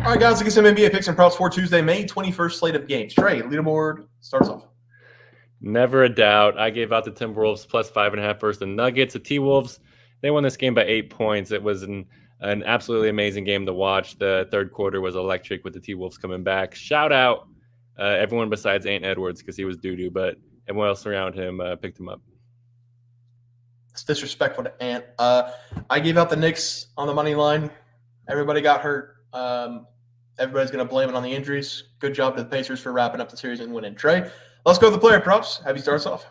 All right, guys, let's get some NBA picks and props for Tuesday, May 21st slate of games. Trey, leaderboard starts off. Never a doubt. I gave out the Timberwolves plus 5.5 versus the Nuggets. The T-Wolves, they won this game by 8 points. It was an absolutely amazing game to watch. The third quarter was electric with the T-Wolves coming back. Shout out everyone besides Ant Edwards because he was doo-doo, but everyone else around him picked him up. It's disrespectful to Ant. I gave out the Knicks on the money line. Everybody got hurt. Everybody's going to blame it on the injuries. Good job to the Pacers for wrapping up the series and winning. Trey, let's go to the player props. Have you start us off?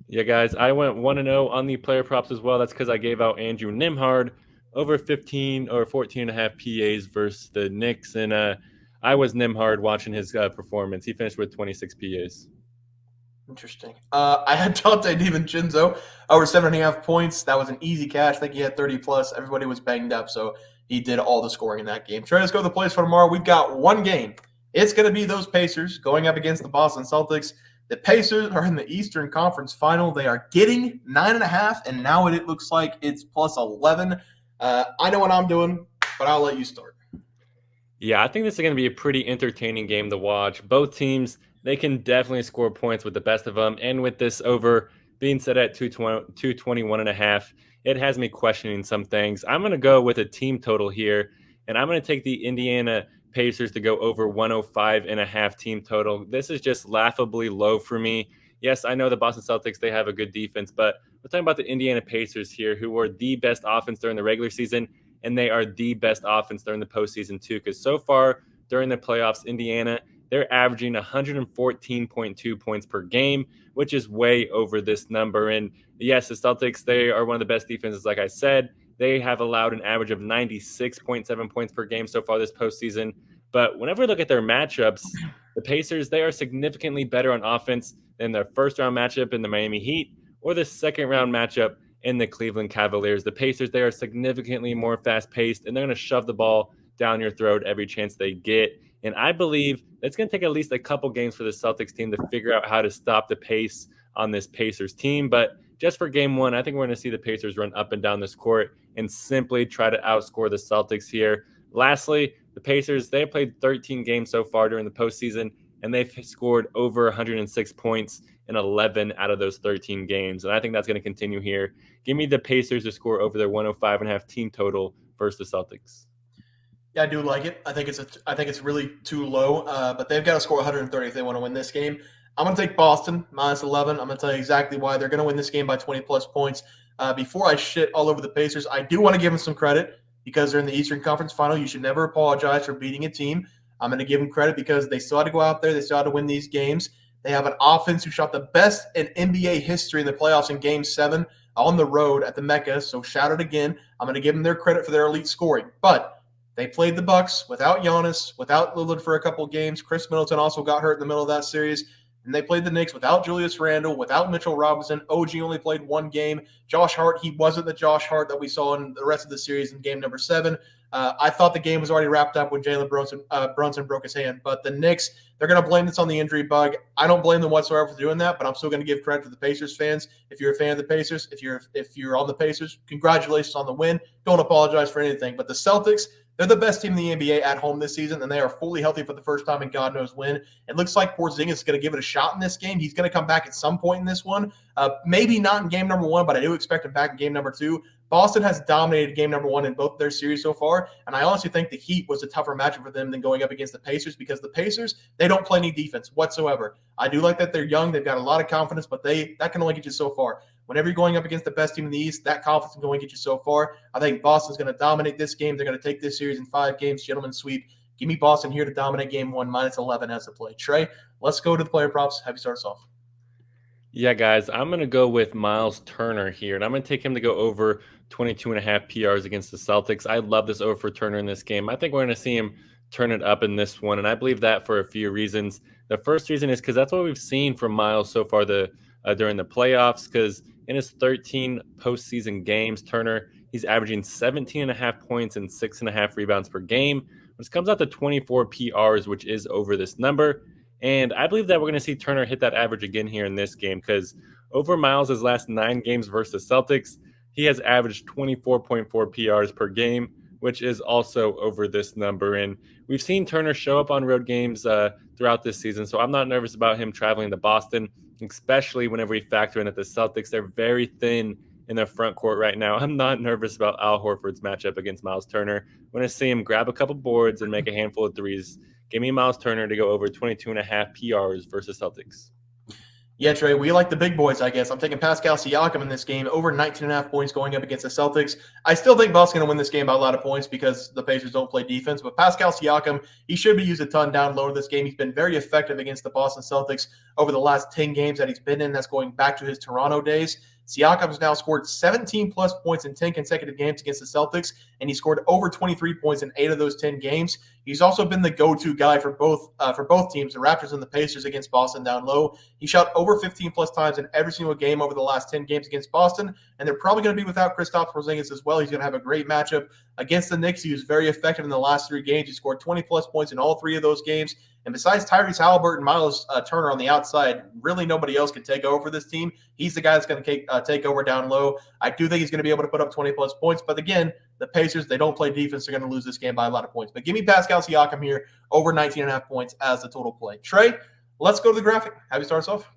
Yeah, guys, I went 1-0 on the player props as well. That's because I gave out Andrew Nembhard over 15 or 14.5 PAs versus the Knicks, and I was Nembhard watching his performance. He finished with 26 PAs. Interesting. I had Dante DiVincenzo over 7.5 points. That was an easy cash. I think he had 30 plus. Everybody was banged up, so he did all the scoring in that game. Trey, let's go to the plays for tomorrow. We've got one game. It's going to be those Pacers going up against the Boston Celtics. The Pacers are in the Eastern Conference Final. They are getting 9.5, and now it looks like it's plus 11. I know what I'm doing, but I'll let you start. Yeah, I think this is going to be a pretty entertaining game to watch. Both teams, they can definitely score points with the best of them, and with this over being set at 221.5, it has me questioning some things. I'm going to go with a team total here, and I'm going to take the Indiana Pacers to go over 105.5 team total. This is just laughably low for me. Yes, I know the Boston Celtics, they have a good defense, but we're talking about the Indiana Pacers here, who were the best offense during the regular season, and they are the best offense during the postseason too, because so far during the playoffs, Indiana, they're averaging 114.2 points per game, which is way over this number. And yes, the Celtics, they are one of the best defenses, like I said. They have allowed an average of 96.7 points per game so far this postseason. But whenever we look at their matchups, the Pacers, they are significantly better on offense than their first-round matchup in the Miami Heat or the second-round matchup in the Cleveland Cavaliers. The Pacers, they are significantly more fast-paced, and they're going to shove the ball down your throat every chance they get. And I believe it's going to take at least a couple games for the Celtics team to figure out how to stop the pace on this Pacers team. But just for game one, I think we're going to see the Pacers run up and down this court and simply try to outscore the Celtics here. Lastly, the Pacers, they have played 13 games so far during the postseason, and they've scored over 106 points in 11 out of those 13 games. And I think that's going to continue here. Give me the Pacers to score over their 105.5 team total versus the Celtics. Yeah, I do like it. I think it's really too low, but they've got to score 130 if they want to win this game. I'm going to take Boston minus 11. I'm going to tell you exactly why they're going to win this game by 20-plus points. Before I shit all over the Pacers, I do want to give them some credit because they're in the Eastern Conference Final. You should never apologize for beating a team. I'm going to give them credit because they still had to go out there. They still had to win these games. They have an offense who shot the best in NBA history in the playoffs in Game 7 on the road at the Mecca. So shout it again. I'm going to give them their credit for their elite scoring. But they played the Bucks without Giannis, without Lillard for a couple of games. Chris Middleton also got hurt in the middle of that series. And they played the Knicks without Julius Randle, without Mitchell Robinson. OG only played one game. Josh Hart, he wasn't the Josh Hart that we saw in the rest of the series in game number 7. I thought the game was already wrapped up when Jalen Brunson broke his hand. But the Knicks, they're going to blame this on the injury bug. I don't blame them whatsoever for doing that, but I'm still going to give credit to the Pacers fans. If you're a fan of the Pacers, if you're on the Pacers, congratulations on the win. Don't apologize for anything. But the Celtics, they're the best team in the NBA at home this season, and they are fully healthy for the first time in God knows when. It looks like Porzingis is going to give it a shot in this game. He's going to come back at some point in this one. Maybe not in game number 1, but I do expect him back in game number 2. Boston has dominated game number 1 in both their series so far, and I honestly think the Heat was a tougher matchup for them than going up against the Pacers because the Pacers, they don't play any defense whatsoever. I do like that they're young. They've got a lot of confidence, but that can only get you so far. Whenever you're going up against the best team in the East, that confidence can only get you so far. I think Boston's going to dominate this game. They're going to take this series in 5 games, gentlemen sweep. Give me Boston here to dominate game 1, minus 11 as a play. Trey, let's go to the player props. Have you start us off? Yeah, guys, I'm going to go with Myles Turner here, and I'm going to take him to go over 22.5 PRs against the Celtics. I love this over for Turner in this game. I think we're going to see him turn it up in this one, and I believe that for a few reasons. The first reason is because that's what we've seen from Myles so far during the playoffs, because in his 13 postseason games, Turner, he's averaging 17.5 points and 6.5 rebounds per game, which comes out to 24 PRs, which is over this number. And I believe that we're going to see Turner hit that average again here in this game because over Myles' last 9 games versus the Celtics, he has averaged 24.4 PRs per game, which is also over this number. And we've seen Turner show up on road games throughout this season, so I'm not nervous about him traveling to Boston, especially whenever we factor in that the Celtics, they're very thin in their front court right now. I'm not nervous about Al Horford's matchup against Myles Turner. I want to see him grab a couple boards and make a handful of threes. Give me Myles Turner to go over 22.5 PRs versus Celtics. Yeah, Trey, we like the big boys, I guess. I'm taking Pascal Siakam in this game, over 19.5 points going up against the Celtics. I still think Boston's going to win this game by a lot of points because the Pacers don't play defense. But Pascal Siakam, he should be used a ton down low this game. He's been very effective against the Boston Celtics over the last 10 games that he's been in. That's going back to his Toronto days. Siakam has now scored 17-plus points in 10 consecutive games against the Celtics, and he scored over 23 points in 8 of those 10 games. He's also been the go-to guy for both teams, the Raptors and the Pacers, against Boston down low. He shot over 15-plus times in every single game over the last 10 games against Boston, and they're probably going to be without Kristaps Porzingis as well. He's going to have a great matchup against the Knicks. He was very effective in the last 3 games. He scored 20-plus points in all 3 of those games. And besides Tyrese Halliburton, Myles Turner on the outside, really nobody else can take over for this team. He's the guy that's going to take over down low. I do think he's going to be able to put up 20-plus points. But again, the Pacers, they don't play defense. They're going to lose this game by a lot of points. But give me Pascal Siakam here, over 19.5 points as the total play. Trey, let's go to the graphic. Have you start us off?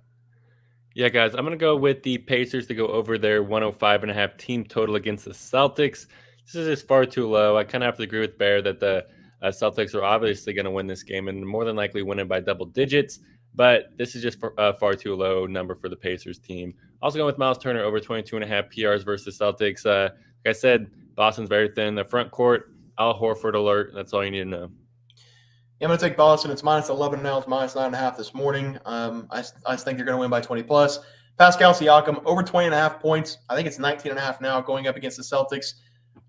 Yeah, guys, I'm going to go with the Pacers to go over their 105.5 team total against the Celtics. This is just far too low. I kind of have to agree with Bear that the Celtics are obviously going to win this game and more than likely win it by double digits, but this is just far too low number for the Pacers team. Also going with Myles Turner over 22.5 PRs versus Celtics. Like I said, Boston's very thin in the front court. Al Horford alert. That's all you need to know. Yeah, I'm going to take Boston. It's minus 11 now. It's minus 9.5 this morning. I think they're going to win by 20+. Pascal Siakam, over 20.5 points. I think it's 19.5 now going up against the Celtics.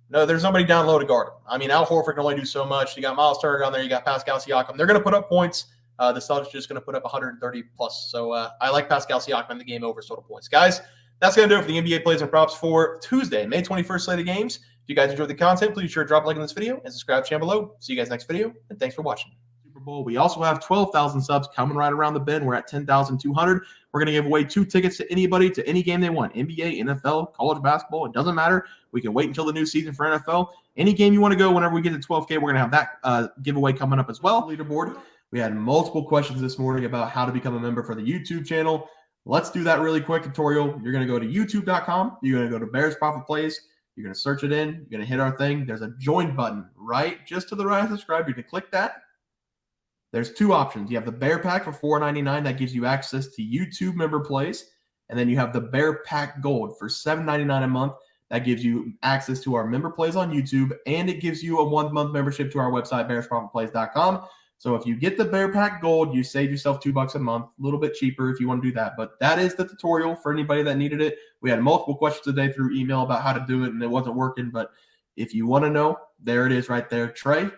No, there's nobody down low to guard him. I mean, Al Horford can only do so much. You got Myles Turner down there. You got Pascal Siakam. They're going to put up points. The Celtics are just going to put up 130+. So I like Pascal Siakam in the game over total points. Guys, that's going to do it for the NBA plays and props for Tuesday, May 21st slate of games. If you guys enjoyed the content, please be sure to drop a like on this video and subscribe to the channel below. See you guys next video, and thanks for watching. Super Bowl. We also have 12,000 subs coming right around the bend. We're at 10,200. We're going to give away 2 tickets to anybody to any game they want. NBA, NFL, college basketball. It doesn't matter. We can wait until the new season for NFL. Any game you want to go, whenever we get to 12K, we're going to have that giveaway coming up as well. Leaderboard. We had multiple questions this morning about how to become a member for the YouTube channel. Let's do that really quick tutorial. You're going to go to youtube.com. You're going to go to Bears Profit Plays. You're going to search it in. You're going to hit our thing. There's a join button right just to the right of subscribe. You can click that. There's 2 options. You have the Bear Pack for $4.99. That gives you access to YouTube member plays. And then you have the Bear Pack Gold for $7.99 a month. That gives you access to our member plays on YouTube. And it gives you a 1-month membership to our website, bearsprofitplays.com. So if you get the Bear Pack Gold, you save yourself $2 a month. A little bit cheaper if you want to do that. But that is the tutorial for anybody that needed it. We had multiple questions today through email about how to do it, and it wasn't working. But if you want to know, there it is right there. Trey,